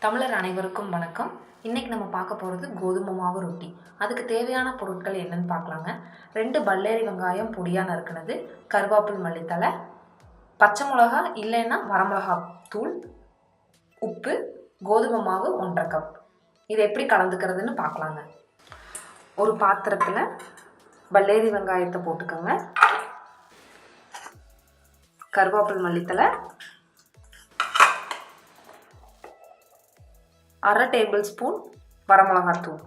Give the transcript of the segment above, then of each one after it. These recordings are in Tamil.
தமிழர் அனைவருக்கும் வணக்கம். இன்றைக்கி நம்ம பார்க்க போகிறது கோதுமை மாவு ரொட்டி. அதுக்கு தேவையான பொருட்கள் என்னென்னு பார்க்கலாங்க. 2 பல்லேரி வெங்காயம் பொடியாக நறுக்குனது, கருவேப்பிலை மல்லித்தலை, பச்சை மிளகா இல்லைன்னா வரமிளகா தூள், உப்பு, கோதுமை மாவு 1.5 கப். இதை எப்படி கலந்துக்கிறதுன்னு பார்க்கலாங்க. ஒரு பாத்திரத்தில் பல்லேரி வெங்காயத்தை போட்டுக்கோங்க, கருவேப்பிலை மல்லித்தலை, 1/2 டேபிள் ஸ்பூன் வரமிளகாத்தூள்,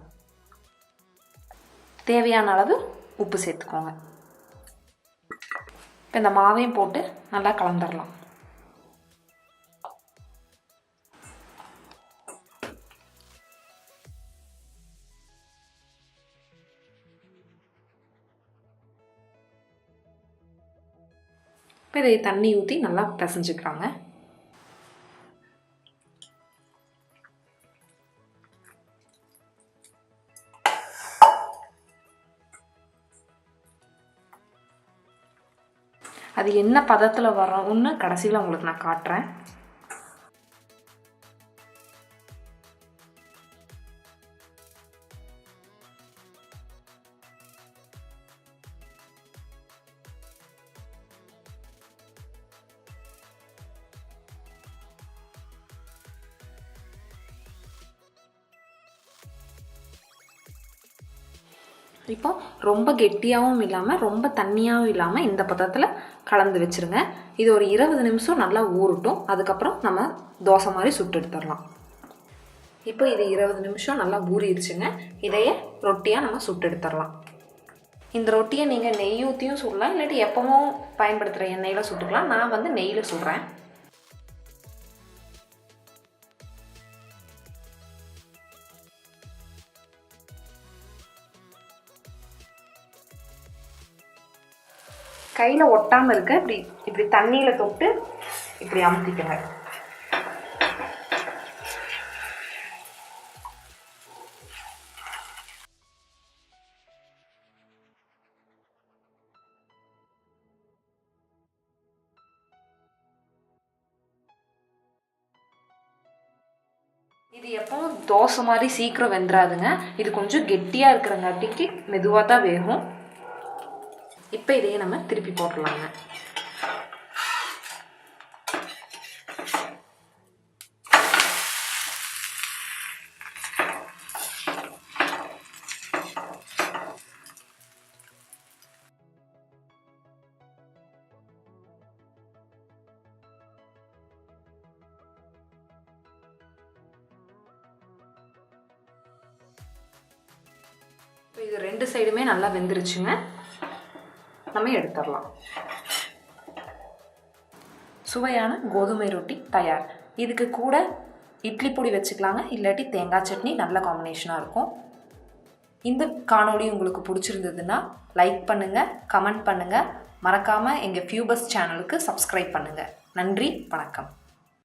தேவையான அளவு உப்பு சேர்த்துக்கோங்க. இப்போ இந்த மாவையும் போட்டு நல்லா கலந்துடலாம். இப்போ இதை தண்ணி ஊற்றி நல்லா பிசைஞ்சுக்கிறாங்க. அது என்ன பதத்தில் வரோன்னு கடைசியில் உங்களுக்கு நான் காட்டுறேன். இப்போ ரொம்ப கெட்டியாகவும் இல்லாமல் ரொம்ப தண்ணியாகவும் இல்லாமல் இந்த பதத்தில் கலந்து வச்சுருங்க. இது ஒரு 20 நிமிஷம் நல்லா ஊறட்டும். அதுக்கப்புறம் நம்ம தோசை மாதிரி சுட்டு எடுத்துடலாம். இப்போ இது 20 நிமிஷம் நல்லா ஊறிடுச்சுங்க. இதையே ரொட்டியாக நம்ம சுட்டு எடுத்துடலாம். இந்த ரொட்டியை நீங்கள் நெய் ஊற்றியும் சுடலாம், இல்லாட்டி எப்பவும் பயன்படுத்துகிற எண்ணெயில் சுட்டுக்கலாம். நான் வந்து நெய்யில் சுடுறேன். கையில் ஒட்டாமல் இருக்க இப்படி தண்ணியில் தொட்டு இப்படி அமுத்திக்கங்க. இது எப்பவும் தோசை மாதிரி சீக்கிரம் வெந்துடாதுங்க. இது கொஞ்சம் கெட்டியாக இருக்கிறங்காட்டிக்கு மெதுவாக தான் வேகும். இப்போ இதையே நம்ம திருப்பி போட்டுடலாங்க. இது 2 சைடுமே நல்லா வெந்துருச்சுங்க. நம்ம எடுத்துடலாம். சுவையான கோதுமை ரொட்டி தயார். இதுக்கு கூட இட்லி பொடி வச்சுக்கலாங்க, இல்லாட்டி தேங்காய் சட்னி நல்ல காம்பினேஷனாக இருக்கும். இந்த காணொளி உங்களுக்கு பிடிச்சிருந்ததுன்னா லைக் பண்ணுங்கள், கமெண்ட் பண்ணுங்கள். மறக்காமல் எங்கள் ஃபியூபர்ஸ் சேனலுக்கு சப்ஸ்கிரைப் பண்ணுங்கள். நன்றி, வணக்கம்.